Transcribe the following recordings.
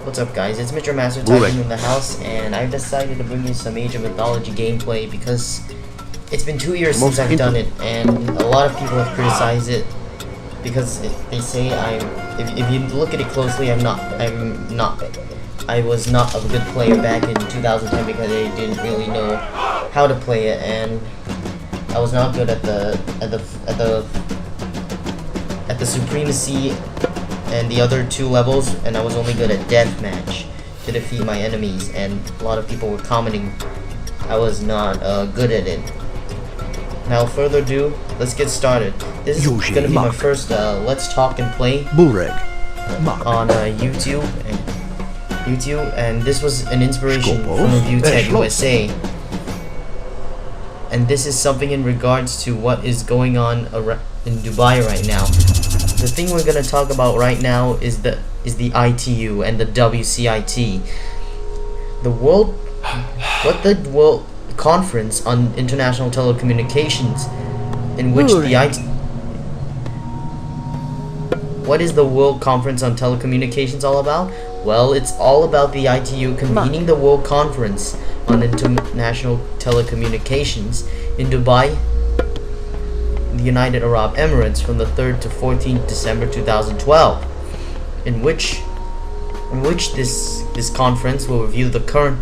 What's up, guys? It's Mr. Master Tycoon in the house, and I've decided to bring you some Age of Mythology gameplay because it's been 2 years since I've done it, and a lot of people have criticized it because they say if you look at it closely, I was not a good player back in 2010 because I didn't really know how to play it, and I was not good at the supremacy and the other 2 levels, and I was only good at deathmatch to defeat my enemies, and a lot of people were commenting I was not good at it. Now, further ado, let's get started. This is going to be my first Let's Talk and Play on YouTube, and this was an inspiration from ReviewTechUSA. And this is something in regards to what is going on in Dubai right now. The thing we're gonna talk about right now is the ITU and the WCIT. The World Conference on International Telecommunications, in which What is the World Conference on Telecommunications all about? Well, it's all about the ITU convening the World Conference on International Telecommunications in Dubai, the United Arab Emirates, from the 3rd to 14th December 2012, in which this conference will review the current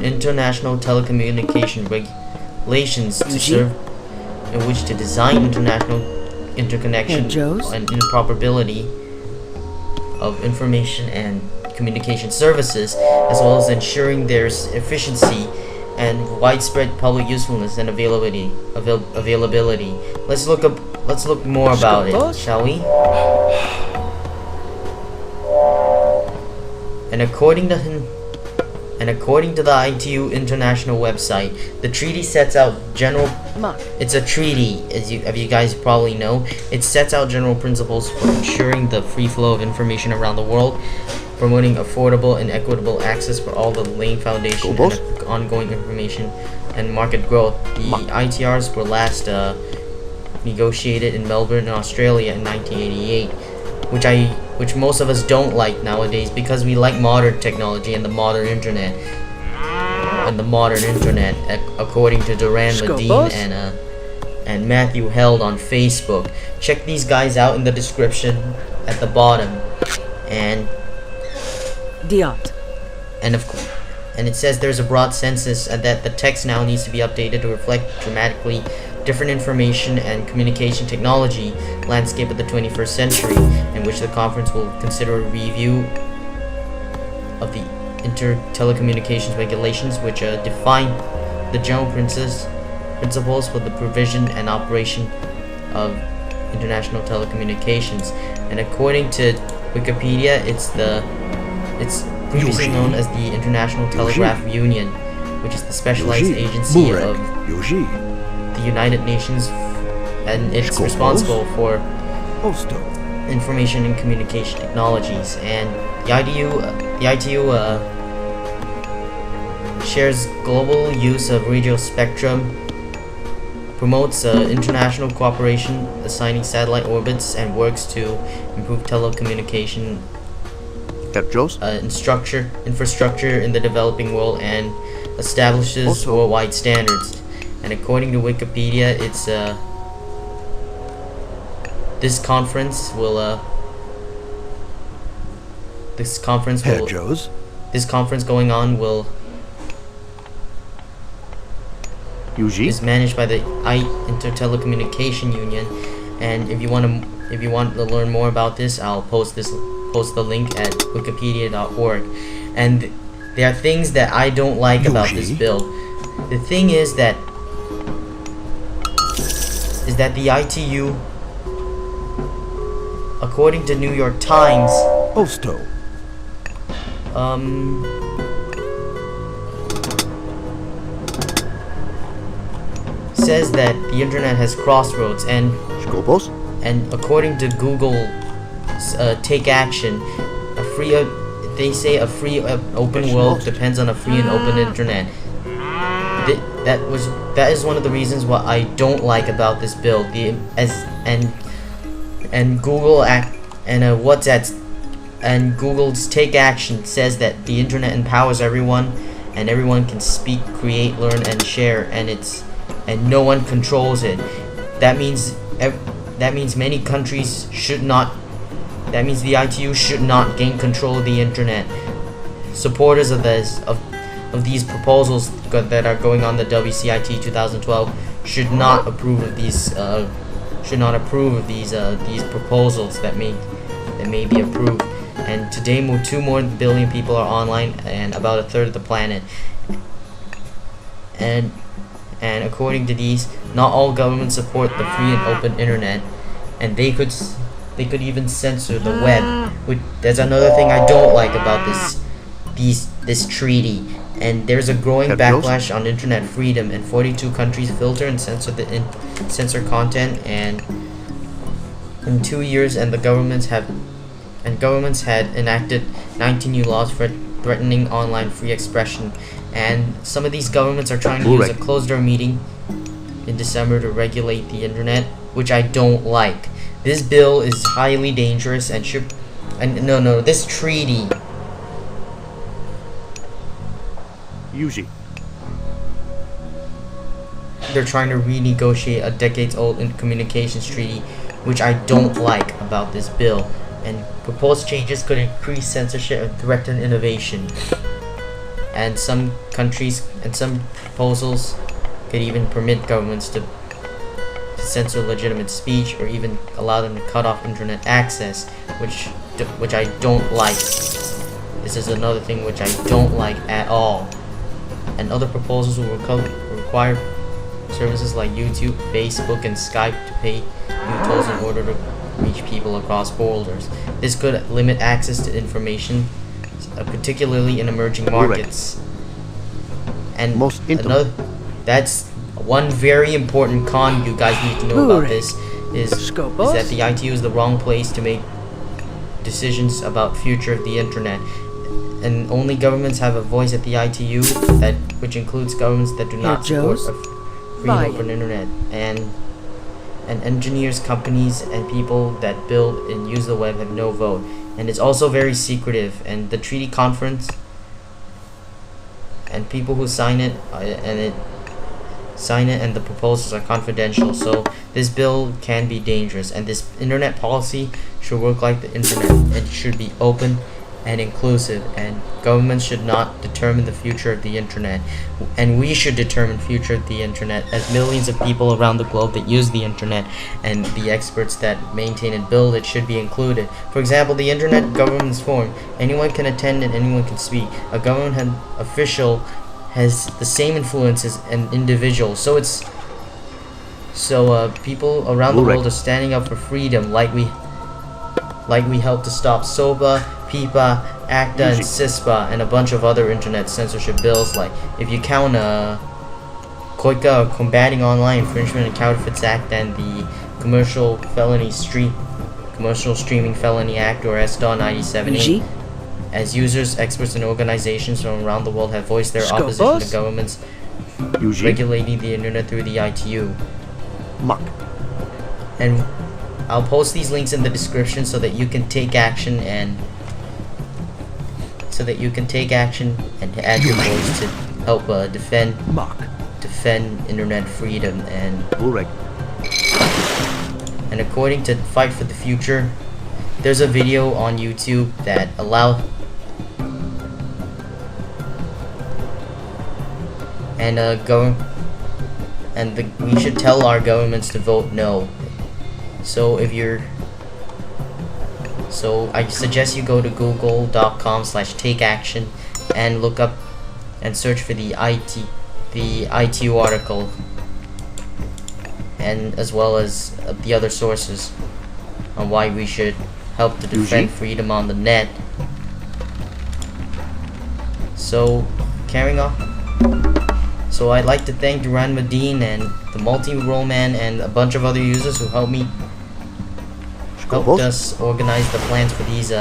international telecommunication regulations to serve, in which to design international interconnection and interoperability of information and communication services, as well as ensuring there's efficiency and widespread public usefulness and availability. Let's look more about it, shall we? And according to the ITU International website, the treaty sets out general. It's a treaty, as you guys probably know. It sets out general principles for ensuring the free flow of information around the world, promoting affordable and equitable access for all, the laying foundation and ongoing information and market growth. The ITRs were last negotiated in Melbourne, Australia in 1988, which most of us don't like nowadays because we like modern technology and the modern internet. According to Duran, Medine, and Matthew Held on Facebook. Check these guys out in the description at the bottom, and it says there's a broad census and that the text now needs to be updated to reflect dramatically different information and communication technology landscape of the 21st century, in which the conference will consider a review of the telecommunications regulations, which define the general principles for the provision and operation of international telecommunications. And according to Wikipedia, it's previously known as the International Telegraph Union, which is the specialized agency of the United Nations, and it's responsible for information and communication technologies. And the ITU shares global use of radio spectrum, promotes international cooperation, assigning satellite orbits, and works to improve telecommunication infrastructure in the developing world, and establishes worldwide standards. And according to Wikipedia, it's this conference going on is managed by the Intertelecommunication Union. And if you want to learn more about this, I'll post the link at wikipedia.org. And there are things that I don't like about this bill. The thing is that the ITU, according to New York Times, says that the internet has crossroads, and according to Google Take Action, they say a free open world depends on a free and open internet. That is one of the reasons what I don't like about this bill. And Google and WhatsApp And Google's Take Action says that the internet empowers everyone, and everyone can speak, create, learn, and share, and no one controls it. That means many countries should not. That means the ITU should not gain control of the internet. Supporters of these proposals that are going on the WCIT 2012 should not approve of these. These proposals that may be approved. And today, 2 more billion people are online, and about a third of the planet. And according to these, not all governments support the free and open internet, and they could even censor the web. There's another thing I don't like about this treaty. And there's a growing backlash on internet freedom, and 42 countries filter and censor content. And in 2 years, and governments had enacted 19 new laws for threatening online free expression. And some of these governments are trying to use a closed-door meeting in December to regulate the internet, which I don't like. This bill is highly dangerous and should. No, this treaty. Usually. They're trying to renegotiate a decades-old communications treaty, which I don't like about this bill. And proposed changes could increase censorship and threaten innovation. And some countries and some proposals could even permit governments to censor legitimate speech, or even allow them to cut off internet access, which I don't like. This is another thing which I don't like at all. And other proposals will require services like YouTube, Facebook, and Skype to pay new tolls in order to reach people across borders. This could limit access to information, particularly in emerging markets. And that's one very important con you guys need to know about this is that the ITU is the wrong place to make decisions about future of the internet. And only governments have a voice at the ITU, which includes governments that do not support a free and open internet. And engineers, companies, and people that build and use the web have no vote. And it's also very secretive. And the treaty conference and people who sign it and the proposals are confidential. So this bill can be dangerous. And this internet policy should work like the internet. It should be open and inclusive, and governments should not determine the future of the internet, and we should determine future of the internet as millions of people around the globe that use the internet, and the experts that maintain and build it should be included. For example, the Internet Governance Forum. Anyone can attend and anyone can speak. A government official has the same influence as an individual, so people around the world are standing up for freedom, like we helped to stop SOPA, PIPA, ACTA, and CISPA, and a bunch of other internet censorship bills. Like, if you count COICA, or Combating Online Infringement and Counterfeits Act, and the Commercial Streaming Felony Act, or SDAW 97A, as users, experts, and organizations from around the world have voiced their opposition to governments regulating the internet through the ITU. And I'll post these links in the description so that you can take action and add your voice to help defend internet freedom. And according to Fight for the Future, there's a video on YouTube that we should tell our governments to vote no. So I suggest you go to google.com/takeaction and look up and search for the ITU article, and as well as the other sources on why we should help to defend freedom on the net. So, carrying on. So I'd like to thank Duran, Medine, and Themultitoleman, and a bunch of other users who helped us organize the plans for these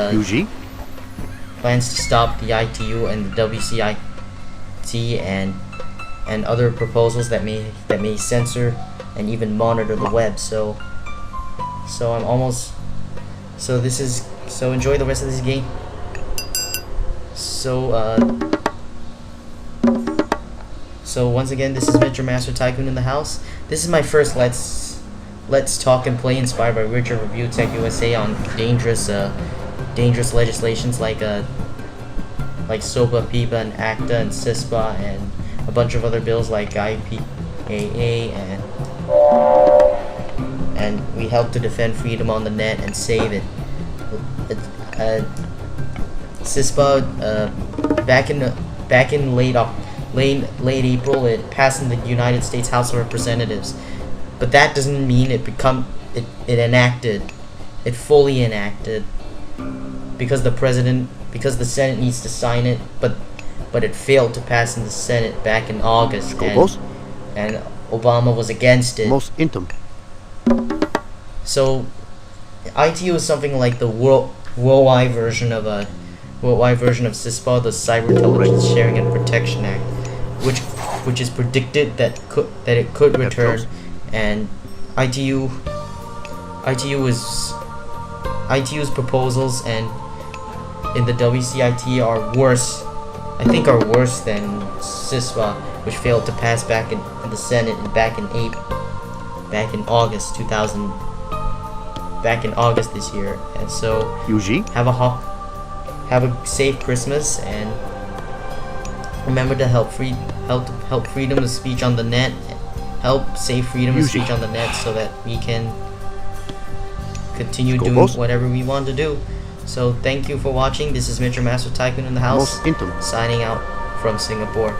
plans to stop the ITU and the WCIT and other proposals that may censor and even monitor the web. So this is So enjoy the rest of this game. So once again, this is Mr. Master Tycoon in the house. This is my first Let's Talk and Play inspired by Richard ReviewTechUSA on dangerous legislations like SOPA, PIPA, and ACTA, and CISPA, and a bunch of other bills like IPAA, and we help to defend freedom on the net and save it. CISPA, back in late April, it passed in the United States House of Representatives, but that doesn't mean it fully enacted, because the Senate needs to sign it, but it failed to pass in the Senate back in August, and Obama was against it. Most intimate. So ITU is something like the worldwide version of CISPA, the Cyber Intelligence Sharing and Protection Act, which is predicted that it could return, and ITU's proposals and in the WCIT are worse than CISPA, which failed to pass back in the Senate back in August this year. And so have a safe Christmas, and remember to help freedom of speech on the net. Help save freedom of speech on the net so that we can continue doing whatever we want to do. So thank you for watching. This is Mr. Master Tycoon in the house, signing out from Singapore.